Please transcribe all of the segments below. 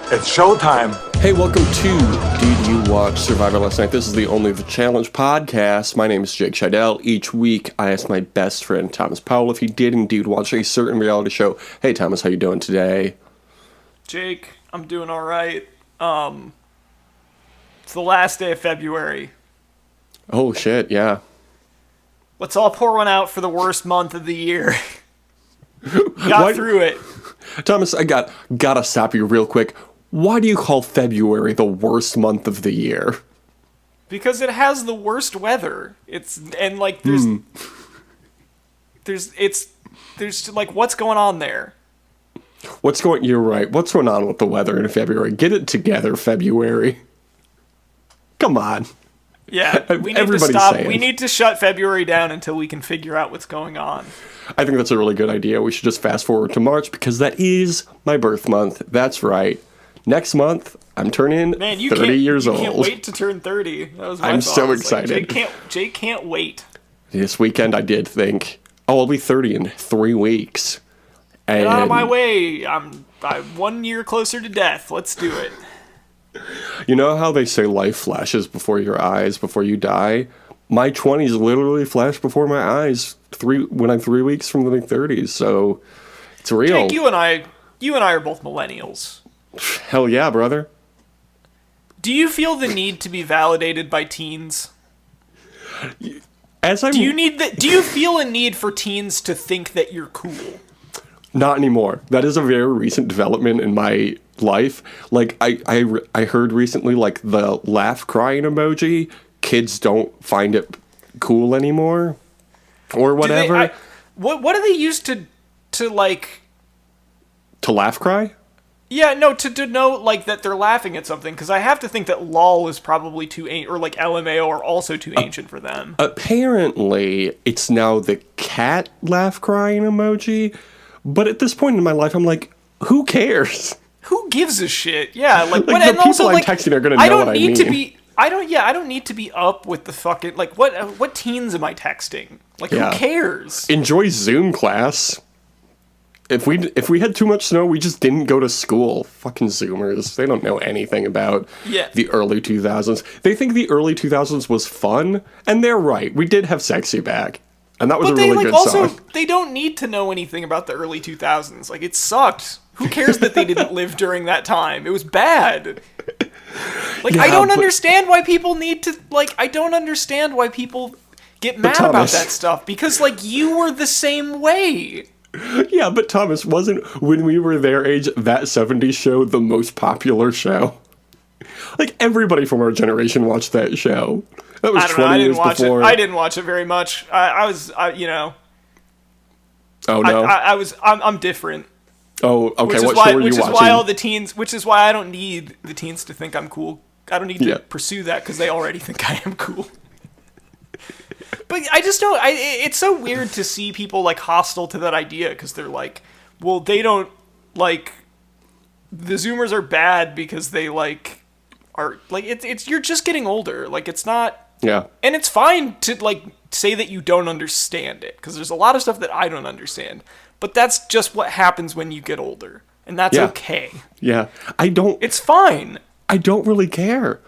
It's showtime. Hey, welcome to Did You Watch Survivor Last Night? This is the Only the Challenge podcast. My name is Jake Scheidel. Each week, I ask my best friend, Thomas Powell, if he did indeed watch a certain reality show. Hey, Thomas, how you doing today? Jake, I'm doing all right. It's the last day of February. Oh, shit, yeah. Let's all pour one out for the worst month of the year. Got through it. Thomas, I gotta stop you real quick. Why do you call February the worst month of the year? Because it has the worst weather. There's like, what's going on there? You're right. What's going on with the weather in February? Get it together, February. Come on. Yeah, we need to stop. Saying. We need to shut February down until we can figure out what's going on. I think that's a really good idea. We should just fast forward to March because that is my birth month. That's right. Next month, I'm turning 30 years old. You can't wait to turn 30. That was my I'm thought. so excited. Like, Jake can't wait. This weekend, I did think, I'll be 30 in 3 weeks. And get out of my way. I'm 1 year closer to death. Let's do it. You know how they say life flashes before your eyes before you die? My 20s literally flash before my eyes when I'm 3 weeks from the 30s, so it's real. Jake, you and I are both millennials. Hell yeah, brother. Do you feel the need to be validated by teens? Do you feel a need for teens to think that you're cool? Not anymore. That is a very recent development in my life. Like, I heard recently, like, the laugh crying emoji, kids don't find it cool anymore. Or whatever. What do they use to like... To laugh cry? Yeah, no, to denote, like, that they're laughing at something, because I have to think that LOL is probably too ancient, or, like, LMAO are also too ancient for them. Apparently, it's now the cat laugh crying emoji, but at this point in my life, I'm like, who cares? Who gives a shit? Yeah, like what? The people also, I'm texting are gonna know what I mean. I don't need to be up with the fucking, like, what teens am I texting? Like, Who cares? Enjoy Zoom class. If we had too much snow, we just didn't go to school. Fucking Zoomers. They don't know anything about the early 2000s. They think the early 2000s was fun, and they're right. We did have Sexy back, and that was a really good song. They don't need to know anything about the early 2000s. Like, it sucked. Who cares that they didn't live during that time? It was bad. Like, I don't understand why people need to, like, I don't understand why people get mad about that stuff, because, like, you were the same way. Yeah, but Thomas, wasn't, when we were their age, that 70s show the most popular show? Like, everybody from our generation watched that show. That was 20 years before. I didn't watch it very much. I you know. Oh, no? I'm different. Oh, okay, what show were you watching? Which is why I don't need the teens to think I'm cool. I don't need to pursue that, because they already think I am cool. But I just don't... it's so weird to see people, like, hostile to that idea, because they're like, well, they don't, like... The Zoomers are bad because they, like, are... Like, it's you're just getting older. Like, it's not... Yeah. And it's fine to, like, say that you don't understand it, because there's a lot of stuff that I don't understand. But that's just what happens when you get older. And that's okay. Yeah. It's fine. I don't really care.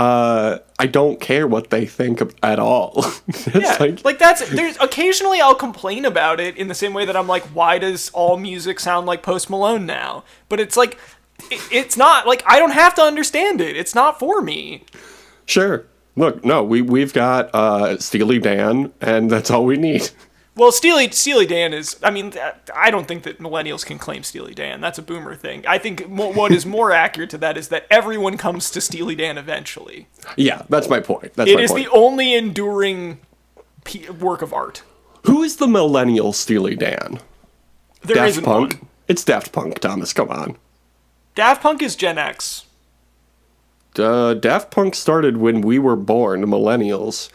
I don't care what they think at all. There's occasionally I'll complain about it in the same way that I'm like, why does all music sound like Post Malone now? But it's like, it's not, like, I don't have to understand it. It's not for me. Sure. Look, no, we've got Steely Dan, and that's all we need. Well, Steely Dan is... I mean, I don't think that millennials can claim Steely Dan. That's a boomer thing. I think what is more accurate to that is that everyone comes to Steely Dan eventually. Yeah, that's my point. It is the only enduring work of art. Who is the millennial Steely Dan? There isn't Punk? One. It's Daft Punk, Thomas. Come on. Daft Punk is Gen X. Daft Punk started when we were born, millennials.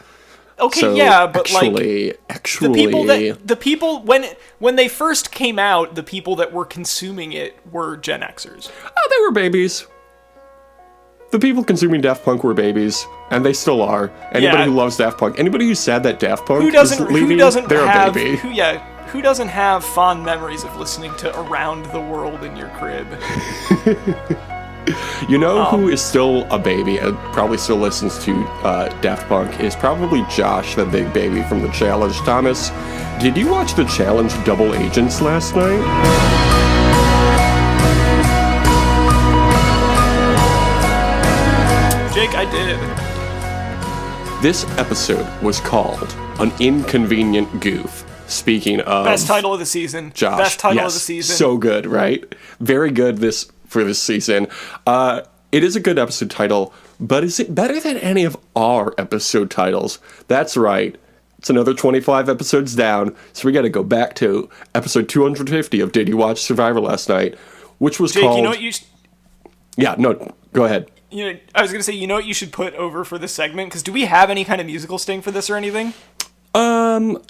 Okay, so yeah, but actually, the people when they first came out, the people that were consuming it were Gen Xers. Oh, they were babies. The people consuming Daft Punk were babies, and they still are. Anybody who loves Daft Punk, anybody who's sad that Daft Punk is leaving, they're a baby. Who doesn't have fond memories of listening to Around the World in your crib? You know who is still a baby and probably still listens to Daft Punk is probably Josh, the big baby from The Challenge. Thomas, did you watch The Challenge Double Agents last night? Jake, I did. This episode was called An Inconvenient Goof. Speaking of... Best title of the season. Josh. Best title of the season. So good, right? Very good for this season. It is a good episode title, but is it better than any of our episode titles? That's right. It's another 25 episodes down, so we got to go back to episode 250 of Did You Watch Survivor Last Night, which was Jake, called... you know what you... Yeah, no, go ahead. You know, I was going to say, you know what you should put over for this segment? Because do we have any kind of musical sting for this or anything?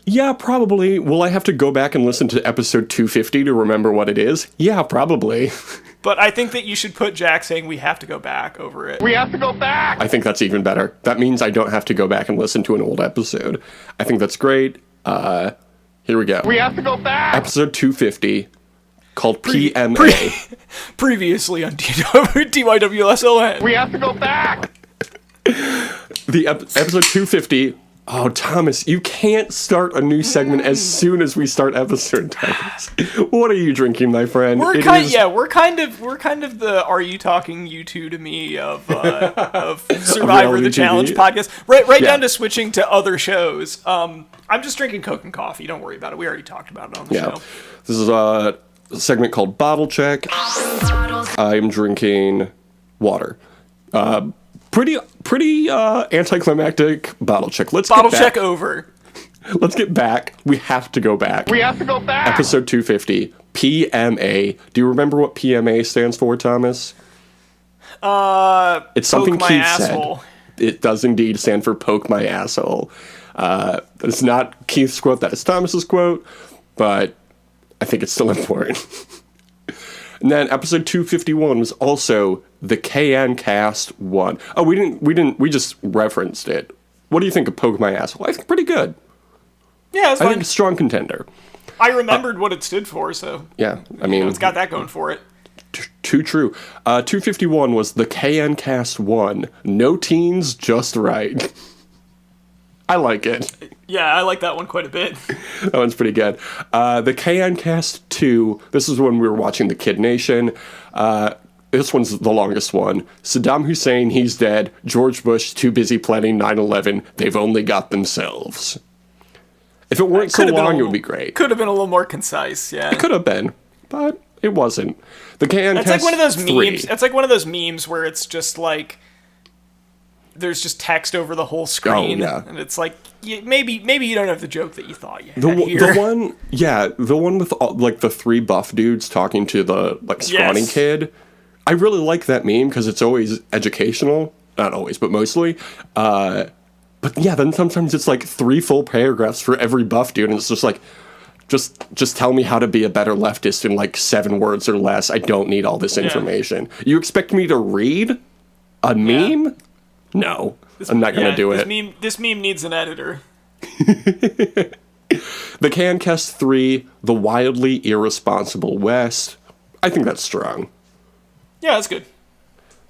Yeah, probably. Will I have to go back and listen to episode 250 to remember what it is? Yeah, probably. But I think that you should put Jack saying we have to go back over it. We have to go back! I think that's even better. That means I don't have to go back and listen to an old episode. I think that's great. Here we go. We have to go back! Episode 250, called PMA. Previously on DYWSLN. We have to go back! The episode 250... Oh, Thomas, you can't start a new segment as soon as we start episode titles. What are you drinking, my friend? We're kind of the Are You Talking You Two to Me of Survivor the Challenge podcast. Right down to switching to other shows. I'm just drinking Coke and coffee. Don't worry about it. We already talked about it on the show. This is a segment called Bottle Check. I'm drinking water. Pretty anticlimactic bottle check. Bottle check over. Let's get back. We have to go back. We have to go back. Episode 250, PMA. Do you remember what PMA stands for, Thomas? It's something Keith said. It does indeed stand for poke my asshole. It's not Keith's quote, that is Thomas's quote, but I think it's still important. And then episode 251 was also the KN Cast 1. Oh, we just referenced it. What do you think of Poke My Asshole? I think pretty good. Yeah, it's fine. I think it's a strong contender. I remembered what it stood for, so... Yeah, I mean... it's got that going for it. Too true. 251 was the KN Cast 1. No teens, just right. I like it. Yeah, I like that one quite a bit. That one's pretty good. The KN Cast 2, this is when we were watching The Kid Nation. This one's the longest one. Saddam Hussein, he's dead. George Bush, too busy planning 9/11. They've only got themselves. If it weren't so long, it would be great. Could have been a little more concise, yeah. It could have been, but it wasn't. The KN Cast 3. It's like one of those memes. It's like one of those memes where it's just like... there's just text over the whole screen, and it's like maybe you don't have the joke that you thought you had here. The one with like the three buff dudes talking to the scrawny kid. I really like that meme because it's always educational, not always, but mostly. But yeah, then sometimes it's like 3 full paragraphs for every buff dude, and it's just like, just tell me how to be a better leftist in like 7 words or less. I don't need all this information. You expect me to read a meme? Yeah. No, I'm not going to do it. This meme needs an editor. The KNCast 3, The Wildly Irresponsible West. I think that's strong. Yeah, that's good.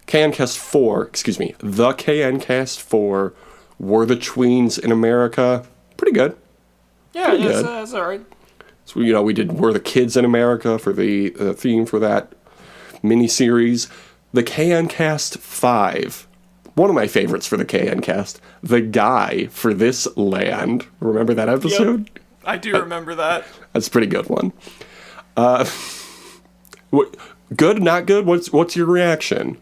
KNCast 4, The KNCast 4, Were the Tweens in America. Pretty good. Yeah, that's all right. So, we did Were the Kids in America for the theme for that miniseries. The KNCast 5. One of my favorites for the KN Cast, The Guy for This Land. Remember that episode? Yep, I do remember that. That's a pretty good one. Good, not good? What's your reaction?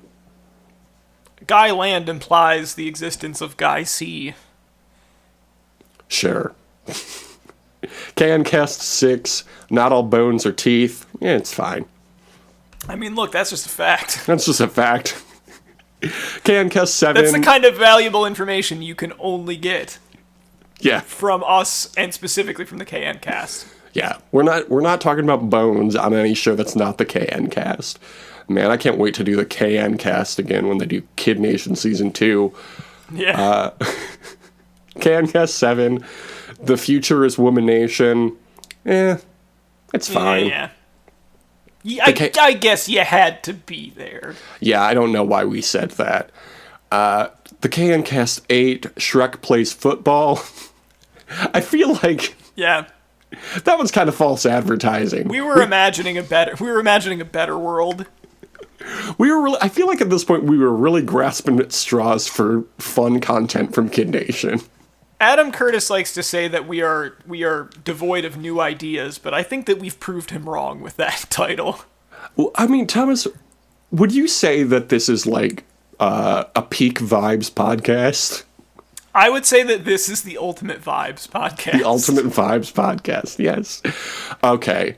Guy Land implies the existence of Guy C. Sure. KN Cast 6, Not All Bones Are Teeth. Yeah, it's fine. I mean, look, that's just a fact. That's just a fact. KNCast 7. That's the kind of valuable information you can only get. Yeah. From us, and specifically from the KN Cast. Yeah, we're not talking about bones on any show that's not the KN Cast. Man, I can't wait to do the KN Cast again when they do Kid Nation Season 2. Yeah. KN Cast 7, The Future is Woman Nation. It's fine. Yeah. I guess you had to be there. Yeah, I don't know why we said that. The KN Cast 8, Shrek Plays Football. I feel like... Yeah. That was kind of false advertising. We were imagining a better world. I feel like at this point we were really grasping at straws for fun content from Kid Nation. Adam Curtis likes to say that we are devoid of new ideas, but I think that we've proved him wrong with that title. Well, I mean, Thomas, would you say that this is like a peak vibes podcast? I would say that this is the ultimate vibes podcast. The ultimate vibes podcast, yes. Okay.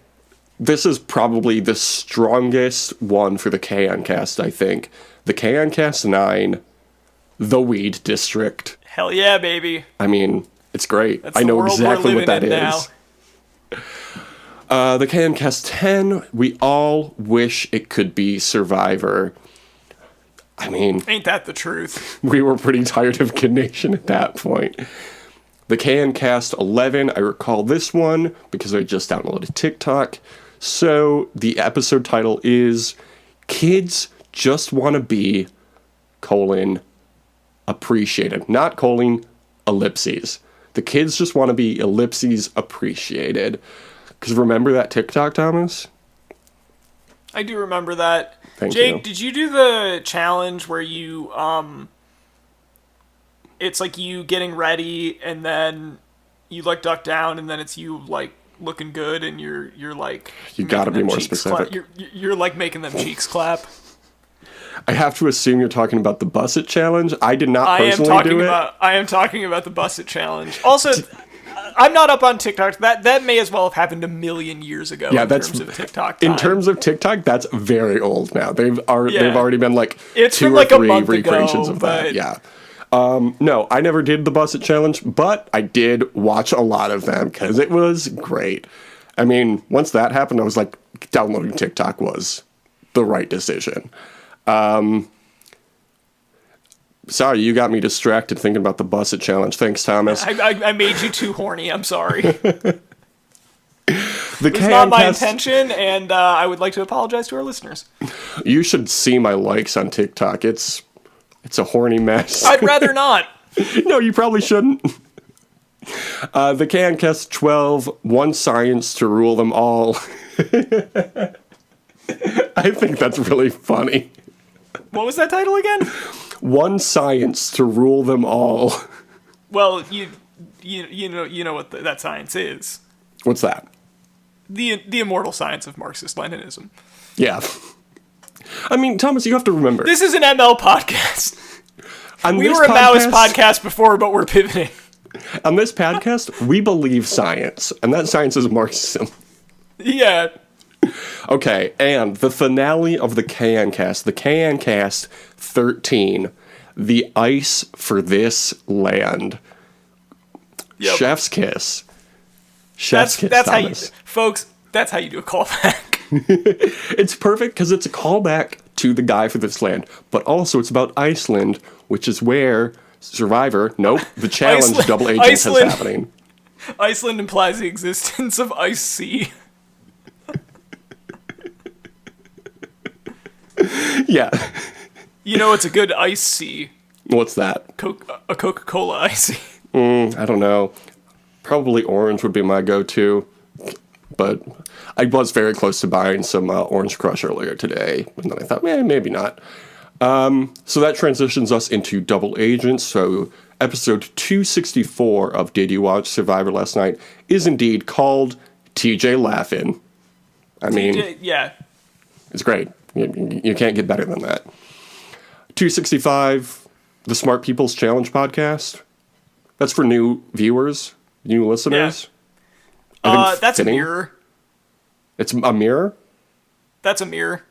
This is probably the strongest one for the KN Cast, I think. The KN Cast 9, The Weed District. Hell yeah, baby. I mean, it's great. That's I the know world exactly we're what that living in is. The KN Cast 10, We All Wish It Could Be Survivor. I mean... Ain't that the truth? We were pretty tired of Kid Nation at that point. The KN Cast 11, I recall this one because I just downloaded TikTok. So the episode title is Kids Just Want to Be, appreciated. Not ellipses. The kids just want to be ellipses appreciated. Because remember that TikTok, Thomas? I do remember that. Thank Jake, you. did you do the challenge where you, it's like you getting ready and then you like duck down and then it's you like looking good and you're like... You gotta be more specific. You're like making them cheeks clap. I have to assume you're talking about the Buss It Challenge. I did not personally do it. I am talking about the Buss It Challenge. Also... I'm not up on TikTok. That may as well have happened a million years ago. Yeah, in terms of TikTok. In terms of TikTok, that's very old now. They've already been like it's 2 been or like 3 a month recreations ago, of that. Yeah. No, I never did the Buss It Challenge, but I did watch a lot of them because it was great. I mean, once that happened, I was like, downloading TikTok was the right decision. Sorry, you got me distracted thinking about the Buss It Challenge. Thanks, Thomas. I made you too horny. I'm sorry. It's not my intention, and I would like to apologize to our listeners. You should see my likes on TikTok. It's a horny mess. I'd rather not. No, you probably shouldn't. The KNCast 12, One Science to Rule Them All. I think that's really funny. What was that title again? One Science to Rule Them All. Well, you know what that science is. What's that? The immortal science of Marxist-Leninism. Yeah. I mean, Thomas, you have to remember. This is an ML podcast. We were a Maoist podcast before, but we're pivoting. On this podcast, we believe science, and that science is Marxism. Yeah. Okay, and the finale of the KNCast, the KNCast 13, The Ice for This Land. Yep. Chef's kiss. Chef's kiss, that's Thomas. how you, folks, that's how you do a callback. It's perfect because it's a callback to The Guy for This Land, but also it's about Iceland, which is where the challenge double agents is happening. Iceland implies the existence of Ice Sea. Yeah. You know, it's a good ice sea. What's that? A Coca-Cola icy. I don't know. Probably orange would be my go-to. But I was very close to buying some Orange Crush earlier today. And then I thought, maybe not. So that transitions us into Double Agents. So episode 264 of Did You Watch Survivor Last Night is indeed called TJ Laughin'. I mean, yeah. It's great. You can't get better than that. 265, the Smart People's Challenge podcast. That's for new viewers, new listeners. Yeah. That's a mirror. It's a mirror? That's a mirror.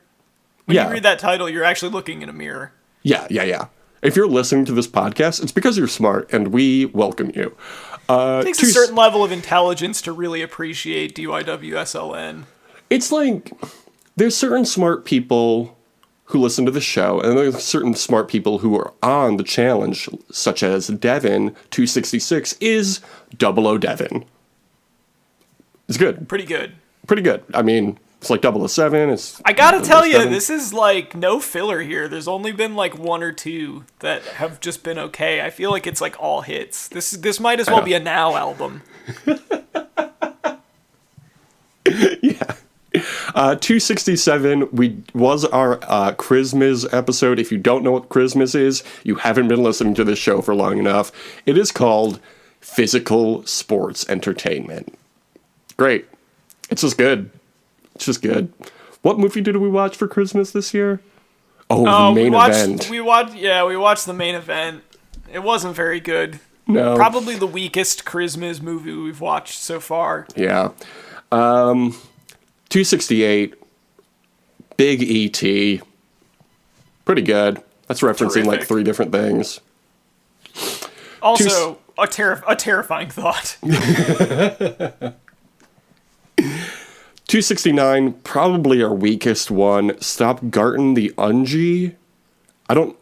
When you read that title, you're actually looking in a mirror. Yeah. If you're listening to this podcast, it's because you're smart, and we welcome you. It takes a certain level of intelligence to really appreciate DYWSLN. It's like... There's certain smart people who listen to the show, and there's certain smart people who are on the challenge, such as Devin, 266, is 00 Devin. It's good. Pretty good. Pretty good. I mean, It's like 007. I gotta tell you, this is like no filler here. There's only been like one or two that have just been okay. I feel like it's like all hits. This might as well be a Now album. Yeah. 267 was our Christmas episode. If you don't know what Christmas is, you haven't been listening to this show for long enough. It is called Physical Sports Entertainment. Great. It's just good. It's just good. What movie did we watch for Christmas this year? Oh, the main event. We watched the main event. It wasn't very good. No. Probably the weakest Christmas movie we've watched so far. Yeah. 268. Big E.T. Pretty good. That's referencing like 3 different things. Also, a terrifying thought. 269, probably our weakest one. Stop Garton the Ungie. I don't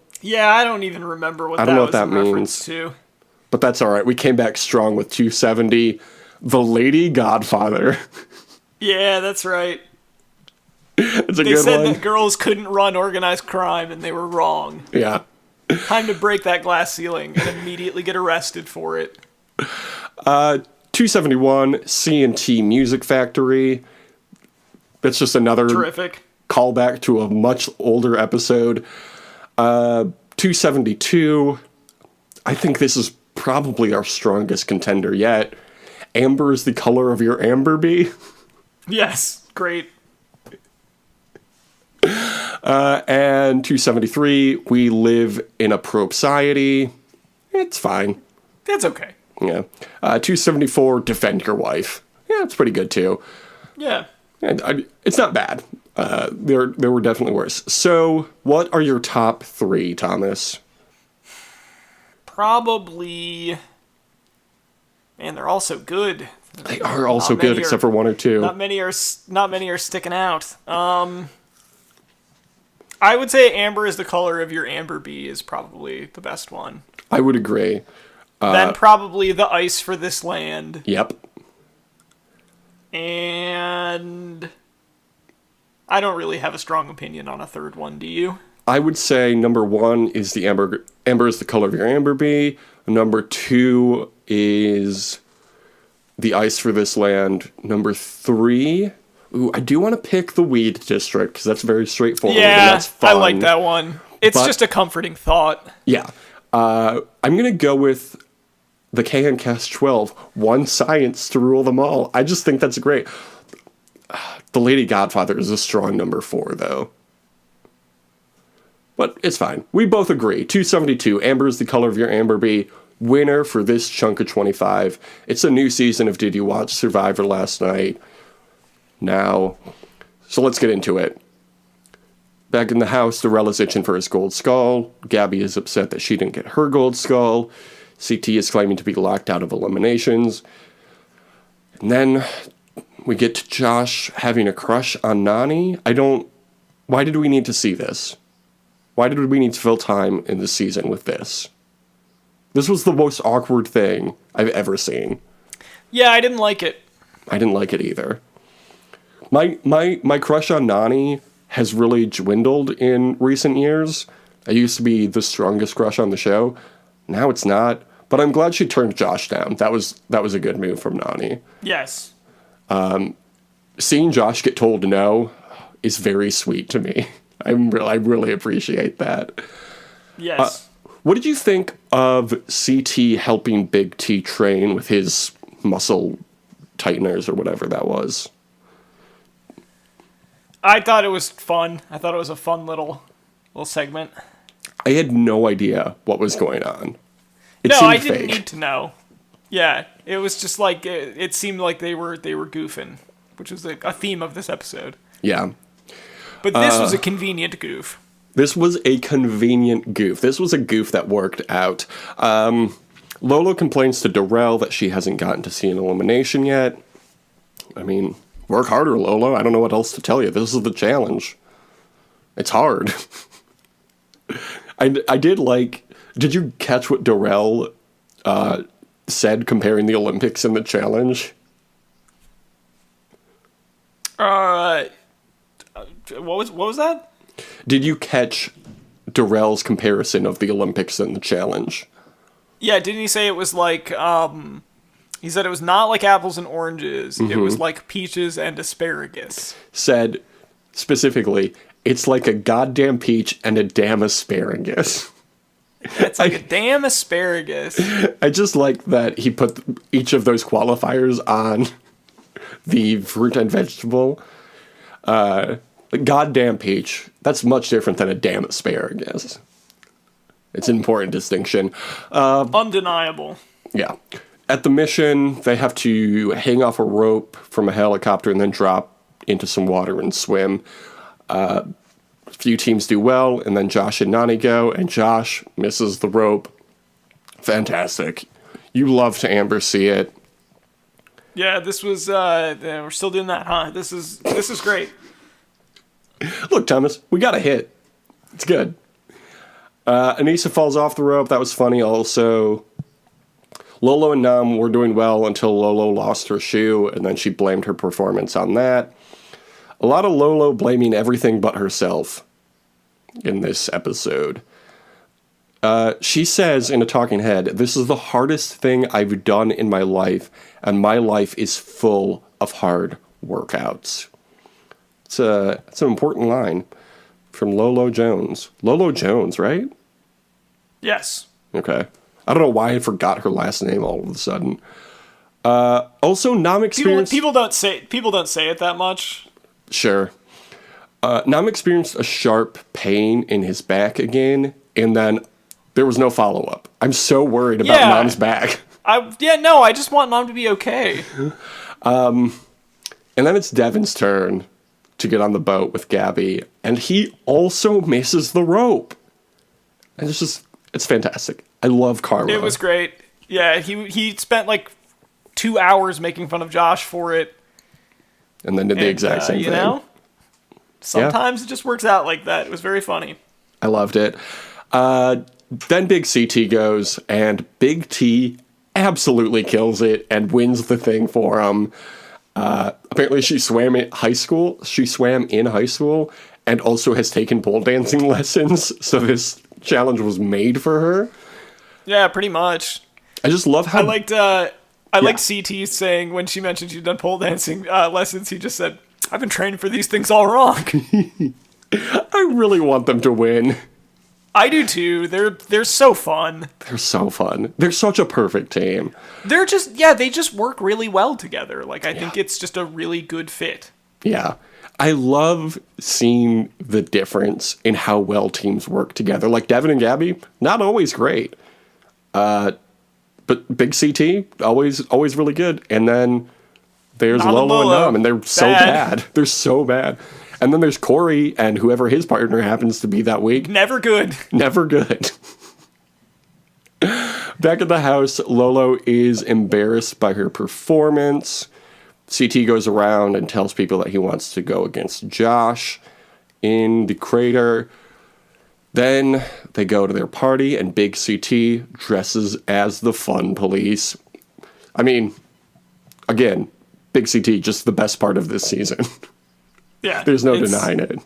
even remember what that means. To. But that's all right. We came back strong with 270. The Lady Godfather. Yeah, that's right. It's a they good said one. that girls couldn't run organized crime, and they were wrong. Yeah. Time to break that glass ceiling and immediately get arrested for it. 271, C&T Music Factory. That's just another terrific callback to a much older episode. 272, I think this is probably our strongest contender yet. Amber is the color of your amber bee. Yes, great. And 273, we live in a probe-ciety. It's fine. It's okay. Yeah. 274, defend your wife. Yeah, it's pretty good too. Yeah. And it's not bad. There were definitely worse. So, what are your top 3, Thomas? Probably. Man, they're all so good. They are also good, except for 1 or 2. Not many are sticking out. I would say Amber is the color of your amber bee is probably the best one. I would agree. Then probably the ice for this land. Yep. And I don't really have a strong opinion on a third one, do you? I would say number 1 is the amber is the color of your amber bee. Number 2 is the ice for this land. Number 3, I do want to pick the weed district because that's very straightforward. Yeah, and that's fun. I like that one. It's just a comforting thought. Yeah. I'm going to go with the KNCast 12, one science to rule them all. I just think that's great. The Lady Godfather is a strong number 4, though. But it's fine. We both agree. 272, Amber is the color of your amber bee. Winner for this chunk of 25. It's a new season of Did You Watch Survivor last night? Now. So let's get into it. Back in the house, Dorella's itching for his gold skull. Gabby is upset that she didn't get her gold skull. CT is claiming to be locked out of eliminations. And then we get to Josh having a crush on Nani. Why did we need to see this? Why did we need to fill time in the season with this? This was the most awkward thing I've ever seen. Yeah, I didn't like it. I didn't like it either. My crush on Nani has really dwindled in recent years. I used to be the strongest crush on the show. Now it's not. But I'm glad she turned Josh down. That was a good move from Nani. Yes. Seeing Josh get told no is very sweet to me. I really appreciate that. Yes. What did you think of CT helping Big T train with his muscle tighteners or whatever that was? I thought it was fun. I thought it was a fun little segment. I had no idea what was going on. I didn't need to know. Yeah, it was just like it seemed like they were goofing, which was a theme of this episode. Yeah. But this was a convenient goof. This was a convenient goof. This was a goof that worked out. Lolo complains to Darrell that she hasn't gotten to see an elimination yet. I mean, work harder, Lolo. I don't know what else to tell you. This is the challenge. It's hard. I did like... Did you catch what Darrell said comparing the Olympics and the challenge? What was that? Did you catch Darrell's comparison of the Olympics and the challenge? Yeah, didn't he say it was like, he said it was not like apples and oranges, it was like peaches and asparagus. Said, specifically, it's like a goddamn peach and a damn asparagus. It's like a damn asparagus. I just like that he put each of those qualifiers on the fruit and vegetable. Goddamn peach. That's much different than a damn asparagus. It's an important distinction. Undeniable. Yeah. At the mission, they have to hang off a rope from a helicopter and then drop into some water and swim. A few teams do well, and then Josh and Nani go, and Josh misses the rope. Fantastic. You love to Amber see it. Yeah, this was, we're still doing that, huh? This is great. Look, Thomas, we got a hit. It's good. Anissa falls off the rope. That was funny. Also, Lolo and Nam were doing well until Lolo lost her shoe, and then she blamed her performance on that. A lot of Lolo blaming everything but herself in this episode. She says in a talking head, "This is the hardest thing I've done in my life, and my life is full of hard workouts." It's an important line from Lolo Jones. Lolo Jones, right? Yes. Okay. I don't know why I forgot her last name all of a sudden. Also, Nam experienced... People don't say it that much. Sure. Nam experienced a sharp pain in his back again, and then there was no follow-up. I'm so worried about Nam's back. I just want Nam to be okay. And then it's Devin's turn to get on the boat with Gabby, and he also misses the rope. And it's fantastic. I love Karma. It was great. Yeah, he spent like 2 hours making fun of Josh for it. And then did the exact same thing. You know? Sometimes it just works out like that. It was very funny. I loved it. Then Big CT goes, and Big T absolutely kills it and wins the thing for him. Apparently she swam in high school. She swam in high school and also has taken pole dancing lessons. So this challenge was made for her. Yeah, pretty much. I just love how... I liked CT saying when she mentioned she'd done pole dancing lessons, he just said, "I've been training for these things all wrong." I really want them to win. I do too. They're so fun. They're so fun. They're such a perfect team. They just work really well together. Like, I think it's just a really good fit. Yeah. I love seeing the difference in how well teams work together. Like Devin and Gabby, not always great. But Big CT, always really good. And then there's Lolo and Nam, and they're so bad. They're so bad. And then there's Corey and whoever his partner happens to be that week. Never good. Never good. Back at the house, Lolo is embarrassed by her performance. CT goes around and tells people that he wants to go against Josh in the crater. Then they go to their party, and Big CT dresses as the fun police. I mean, again, Big CT, just the best part of this season. Yeah. There's no denying it.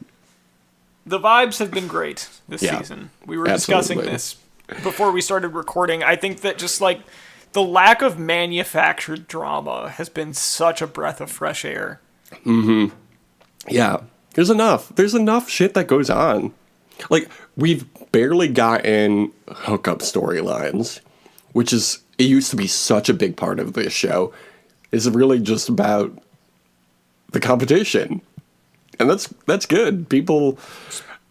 The vibes have been great this season. We were discussing this before we started recording. I think that just like the lack of manufactured drama has been such a breath of fresh air. Mm-hmm. Yeah. There's enough shit that goes on. Like, we've barely gotten hookup storylines, which is, it used to be such a big part of this show. It's really just about the competition. And that's good. People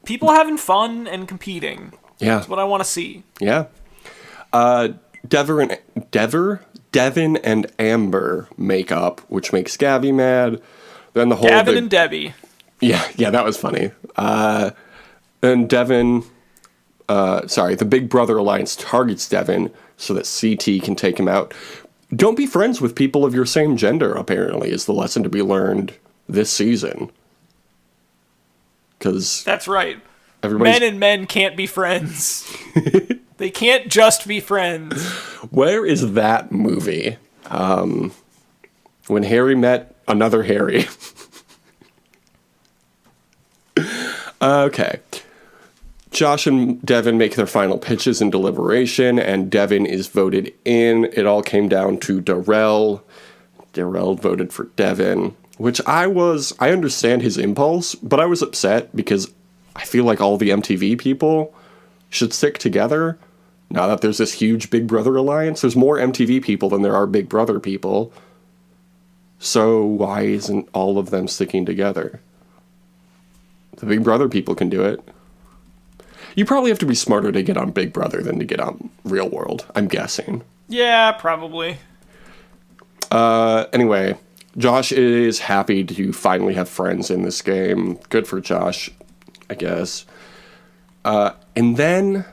having fun and competing. Yeah. That's what I want to see. Yeah. Devin and Amber make up, which makes Gabby mad. Then the whole Gavin and Debbie. Yeah, that was funny. Then Devin, the Big Brother Alliance targets Devin so that CT can take him out. Don't be friends with people of your same gender, apparently, is the lesson to be learned this season. Because that's right. Men and men can't be friends. They can't just be friends. Where is that movie? When Harry met another Harry. Okay. Josh and Devin make their final pitches in deliberation, and Devin is voted in. It all came down to Darrell. Darrell voted for Devin, which I understand his impulse, but I was upset because I feel like all the MTV people should stick together. Now that there's this huge Big Brother alliance, there's more MTV people than there are Big Brother people. So why isn't all of them sticking together? The Big Brother people can do it. You probably have to be smarter to get on Big Brother than to get on Real World, I'm guessing. Yeah, probably. Anyway, Josh is happy to finally have friends in this game. Good for Josh, I guess. And then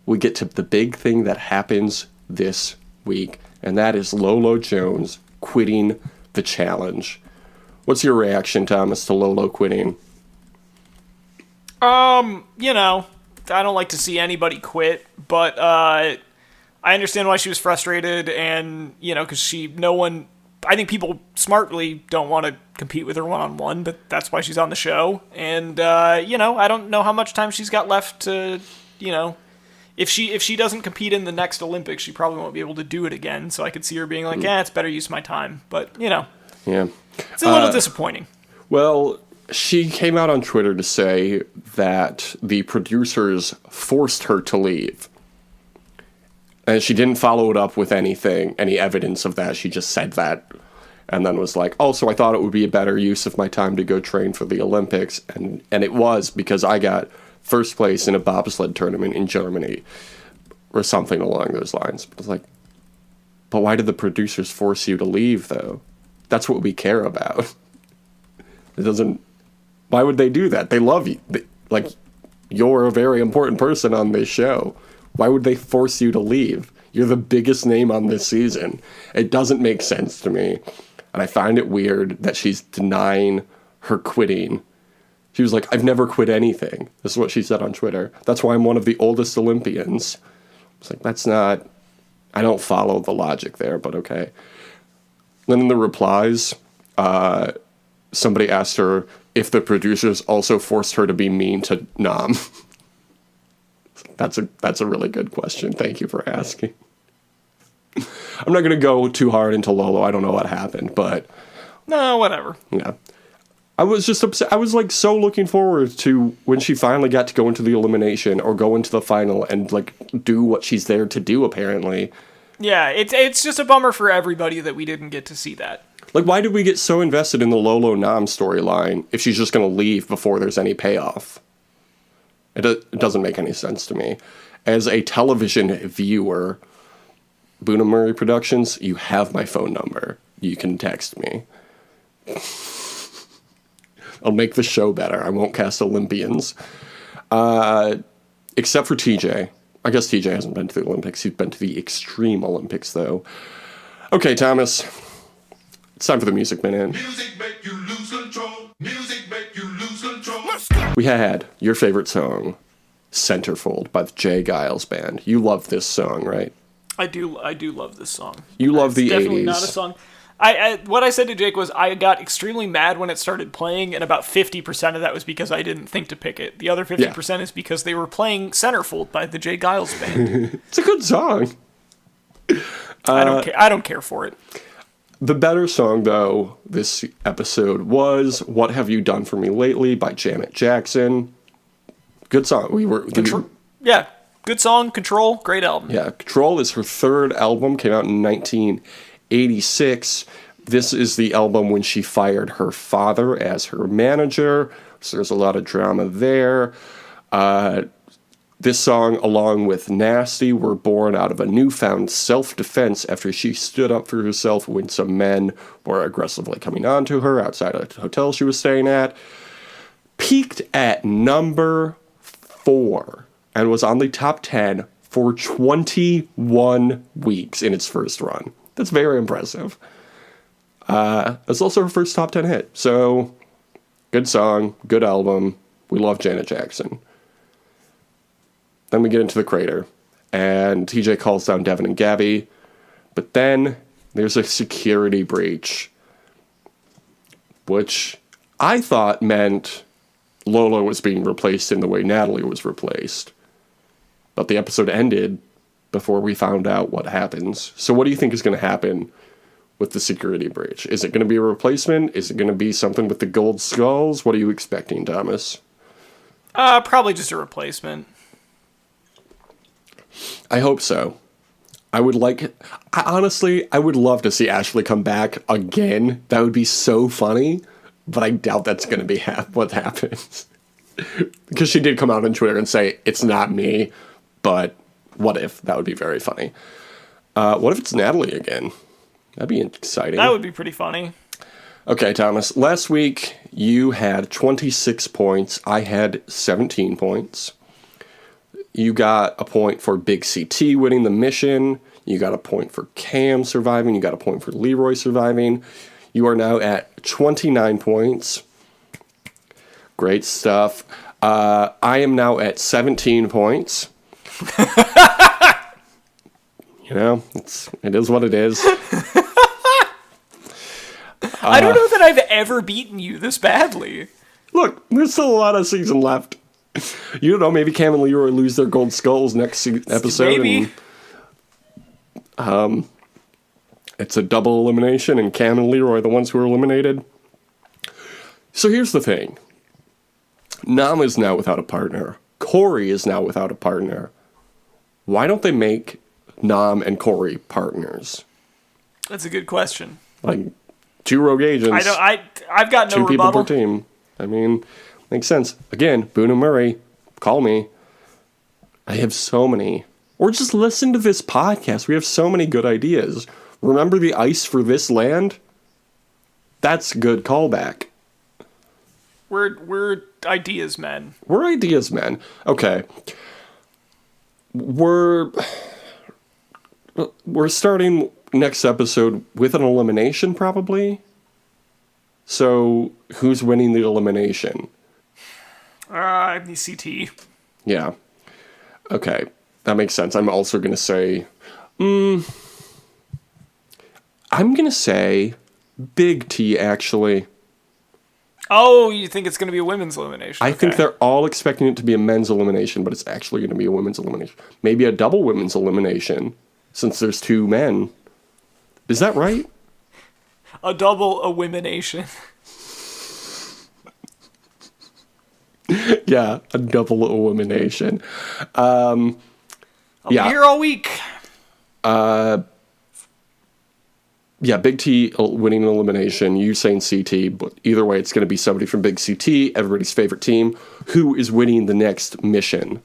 we get to the big thing that happens this week, and that is Lolo Jones quitting the challenge. What's your reaction, Thomas, to Lolo quitting? I don't like to see anybody quit, but I understand why she was frustrated, and because I think people smartly don't want to compete with her one-on-one, but that's why she's on the show. And I don't know how much time she's got left to, if she doesn't compete in the next Olympics, she probably won't be able to do it again. So I could see her being like, it's better use my time. But yeah, it's a little disappointing. Well, she came out on Twitter to say that the producers forced her to leave. And she didn't follow it up with any evidence of that. She just said that and then was like, so I thought it would be a better use of my time to go train for the Olympics. And it was, because I got first place in a bobsled tournament in Germany or something along those lines. But it's like, but why did the producers force you to leave, though? That's what we care about. Why would they do that? They love you. You're a very important person on this show. Why would they force you to leave? You're the biggest name on this season. It doesn't make sense to me. And I find it weird that she's denying her quitting. She was like, I've never quit anything. This is what she said on Twitter. That's why I'm one of the oldest Olympians. It's like, I don't follow the logic there, but okay. Then in the replies, somebody asked her if the producers also forced her to be mean to Nam. That's a really good question. Thank you for asking. I'm not going to go too hard into Lolo. I don't know what happened, but... No, whatever. Yeah. I was just upset. I was so looking forward to when she finally got to go into the elimination or go into the final and do what she's there to do, apparently. Yeah, it's just a bummer for everybody that we didn't get to see that. Why did we get so invested in the Lolo Nam storyline if she's just going to leave before there's any payoff? It doesn't make any sense to me. As a television viewer, Boona Murray Productions, you have my phone number. You can text me. I'll make the show better. I won't cast Olympians. Except for TJ. I guess TJ hasn't been to the Olympics. He's been to the Extreme Olympics, though. Okay, Thomas. It's time for the Music Minute. Music make you lose control. Music make you lose control. We had your favorite song, Centerfold by the Jay Giles Band. You love this song, right? I do love this song. You love the 80s. Definitely not a song. What I said to Jake was I got extremely mad when it started playing, and about 50% of that was because I didn't think to pick it. The other 50% is because they were playing Centerfold by the Jay Giles Band. It's a good song. I don't care for it. The better song, though, this episode was What Have You Done For Me Lately by Janet Jackson. Good song. Yeah, good song. Control, great album. Yeah, Control is her third album, came out in 1986. This is the album when she fired her father as her manager, so there's a lot of drama there. This song, along with Nasty, were born out of a newfound self-defense after she stood up for herself when some men were aggressively coming on to her outside of the hotel she was staying at. Peaked at number 4 and was on the top 10 for 21 weeks in its first run. That's very impressive. It's also her first top 10 hit. So, good song, good album. We love Janet Jackson. Then we get into the crater, and TJ calls down Devin and Gabby, but then there's a security breach, which I thought meant Lola was being replaced in the way Natalie was replaced. But the episode ended before we found out what happens. So what do you think is going to happen with the security breach? Is it going to be a replacement? Is it going to be something with the gold skulls? What are you expecting, Thomas? Probably just a replacement. I hope so. I would love to see Ashley come back again. That would be so funny. But I doubt that's going to be what happens. Because she did come out on Twitter and say, it's not me. But what if? That would be very funny. What if it's Natalie again? That'd be exciting. That would be pretty funny. Okay, Thomas. Last week, you had 26 points. I had 17 points. You got a point for Big CT winning the mission. You got a point for Cam surviving. You got a point for Leroy surviving. You are now at 29 points. Great stuff. I am now at 17 points. You know, it is what it is. I don't know that I've ever beaten you this badly. Look, there's still a lot of season left. You don't know, maybe Cam and Leroy lose their gold skulls next episode. Maybe. And, it's a double elimination, and Cam and Leroy are the ones who are eliminated. So here's the thing. Nam is now without a partner. Corey is now without a partner. Why don't they make Nam and Corey partners? That's a good question. Like, 2 rogue agents. I've got no 2 people rebuttal. per team. I mean, makes sense. Again, Boone and Murray, call me. I have so many. Or just listen to this podcast. We have so many good ideas. Remember the ice for this land? That's a good callback. We're ideas men. We're ideas men. Okay. We're starting next episode with an elimination, probably. So, who's winning the elimination? The CT. Yeah. Okay. That makes sense. I'm also going to say... I'm going to say Big T, actually. Oh, you think it's going to be a women's elimination? I think they're all expecting it to be a men's elimination, but it's actually going to be a women's elimination. Maybe a double women's elimination, since there's 2 men. Is that right? A double elimination. Yeah, a double elimination. I'll be here all week. Yeah, Big T winning an elimination. You saying CT, but either way, it's going to be somebody from Big CT, everybody's favorite team. Who is winning the next mission?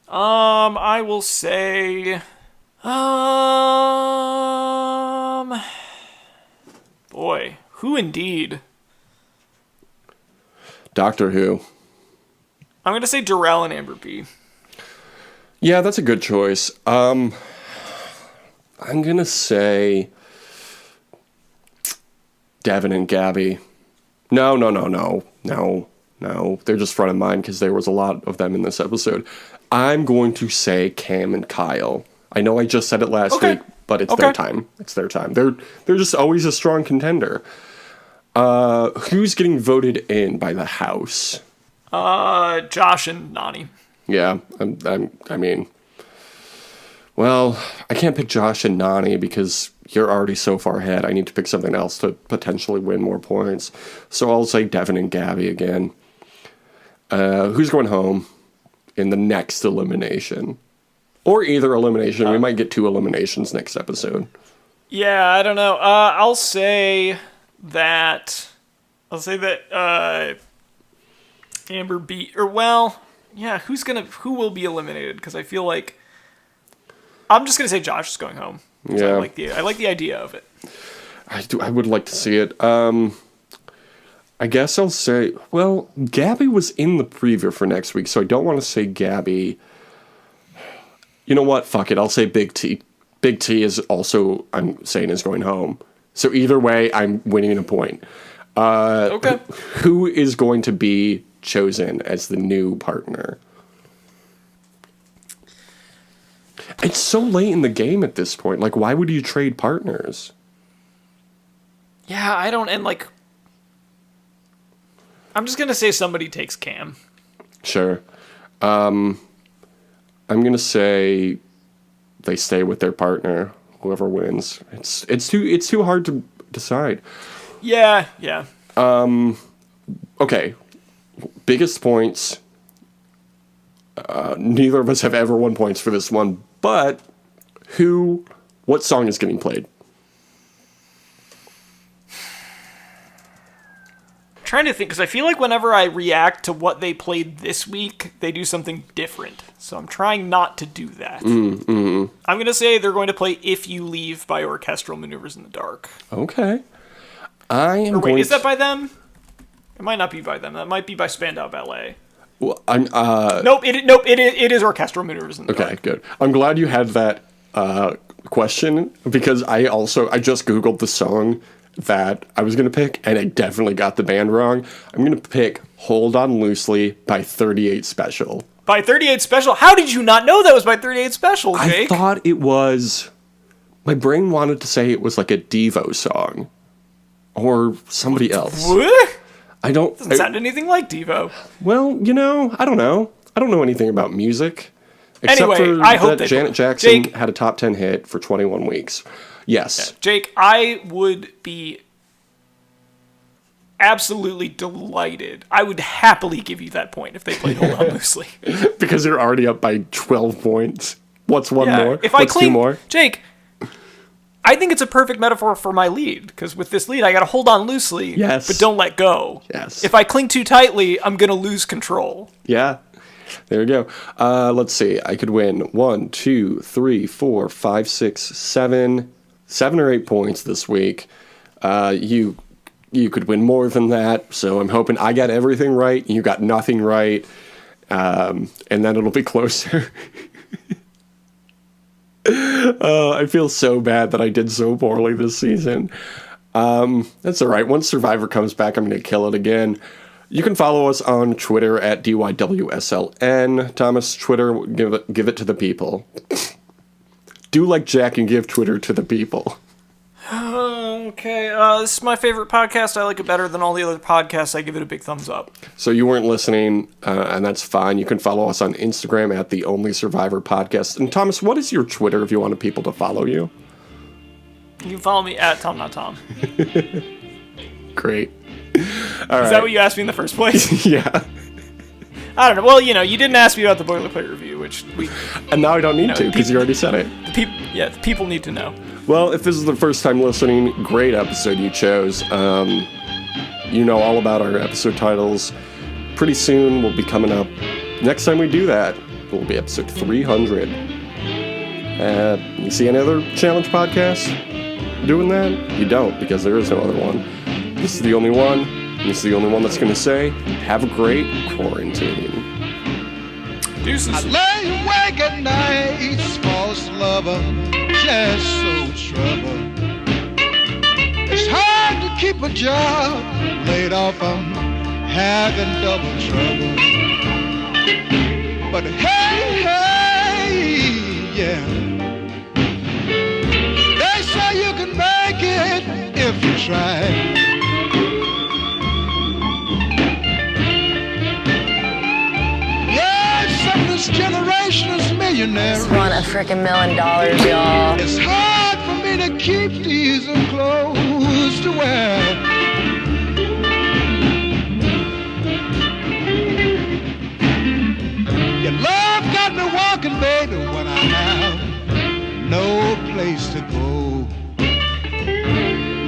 I will say, boy, who indeed? Doctor Who. I'm going to say Darrell and Amber B. Yeah, that's a good choice. I'm going to say Devin and Gabby. No. They're just front of mind because there was a lot of them in this episode. I'm going to say Cam and Kyle. I know I just said it last week, but it's their time. It's their time. They're just always a strong contender. Who's getting voted in by the house? Josh and Nani. Yeah, I mean, well, I can't pick Josh and Nani because you're already so far ahead. I need to pick something else to potentially win more points. So I'll say Devin and Gabby again. Who's going home in the next elimination? Or either elimination. We might get 2 eliminations next episode. Yeah, I don't know. I'll say that Amber B, or well, yeah, who will be eliminated? Because I feel like I'm just gonna say Josh is going home. Yeah, I like the idea of it. I would like to see it. I guess I'll say, well, Gabby was in the preview for next week, so I don't want to say Gabby. You know what? Fuck it. I'll say Big T. Big T is also, I'm saying, is going home. So either way, I'm winning a point. Okay. Who is going to be chosen as the new partner? It's so late in the game at this point. Like, why would you trade partners? Yeah, I don't, and like, I'm just gonna say somebody takes Cam. Sure. I'm gonna say they stay with their partner. Whoever wins. It's too hard to decide. Yeah. Okay. Biggest points. Neither of us have ever won points for this one, but what song is getting played? Trying to think, because I feel like whenever I react to what they played this week, they do something different. So I'm trying not to do that. I'm going to say they're going to play If You Leave by Orchestral Maneuvers in the Dark. Okay. Is that by them? It might not be by them. That might be by Spandau Ballet. Well, It is Orchestral Maneuvers in the Dark. Okay, good. I'm glad you had that question, because I just Googled the song that I was going to pick, and I definitely got the band wrong. I'm going to pick Hold On Loosely by 38 Special. By 38 Special? How did you not know that was by 38 Special, Jake? I thought it was... My brain wanted to say it was like a Devo song. Or somebody else. What? Doesn't sound anything like Devo. Well, I don't know. I don't know anything about music. Anyway, Except for I hope that Janet Jackson had a top 10 hit for 21 weeks. Yes. Yeah, Jake, I would be absolutely delighted. I would happily give you that point if they played Hold On Loosely. Because you're already up by 12 points. What's one more? What's two more? Jake, I think it's a perfect metaphor for my lead, because with this lead, I gotta hold on loosely, yes, but don't let go. Yes. If I cling too tightly, I'm gonna lose control. Yeah. There we go. Let's see. I could win 1, 2, 3, 4, 5, 6, 7 or 8 points this week. You could win more than that, so I'm hoping I got everything right, you got nothing right, and then it'll be closer. I feel so bad that I did so poorly this season. That's all right. Once Survivor comes back, I'm going to kill it again. You can follow us on Twitter at DYWSLN. Thomas, Twitter, give it to the people. Do like Jack and give Twitter to the people. Okay, this is my favorite podcast. I like it better than all the other podcasts. I give it a big thumbs up. So you weren't listening, and that's fine. You can follow us on Instagram at The Only Survivor Podcast. And Thomas, what is your Twitter if you want people to follow you? You can follow me at Thom Not Thom. Great. Is that what you asked me in the first place? Yeah. I don't know. Well, you didn't ask me about the boilerplate review, which we... And now I don't need to, because you already said it. The people need to know. Well, if this is the first time listening, great episode you chose. You know all about our episode titles. Pretty soon we'll be coming up. Next time we do that, it will be episode 300. You see any other challenge podcasts doing that? You don't, because there is no other one. This is the only one. And this is the only one that's going to say, have a great quarantine. Deuces. I lay awake at night, false lover, just so trouble. It's hard to keep a job, laid off, I'm having double trouble. But hey, yeah, they say you can make it if you try. This generation is millionaire. Just want $1 frickin' million, y'all. It's hard for me to keep decent clothes to wear. Your love got me walking, baby, when I have no place to go.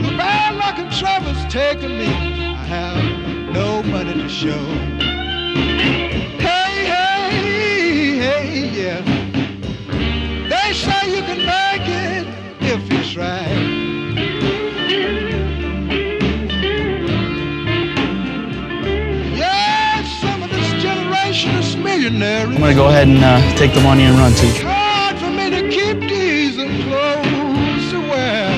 The bad luck and trouble's taking me. I have no money to show. Yeah. They say you can make it if you try. Yeah, some of this generation is millionaire. I'm gonna go ahead and take the money and run too. It's hard for me to keep decent clothes to wear.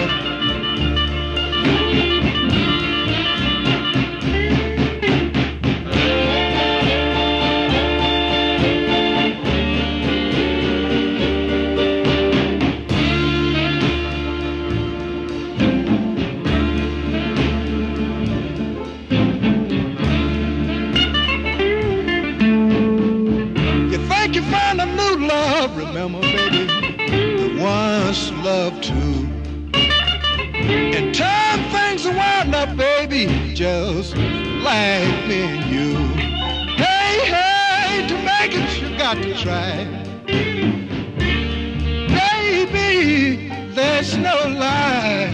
I'll remember, baby, the ones you loved too. And turn things around now, baby, just like me and you. Hey, hey, to make it, you got to try. Baby, there's no lie.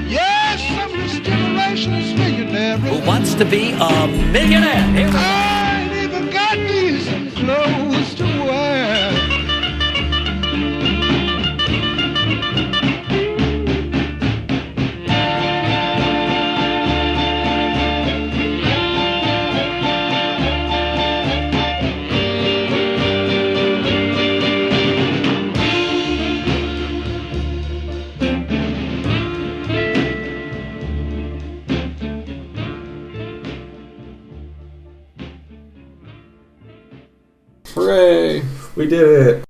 Yes, some of your stimulation is millionaire. Who wants to be a millionaire? Here we go. I ain't even got me some clothes to wear. Hooray! We did it!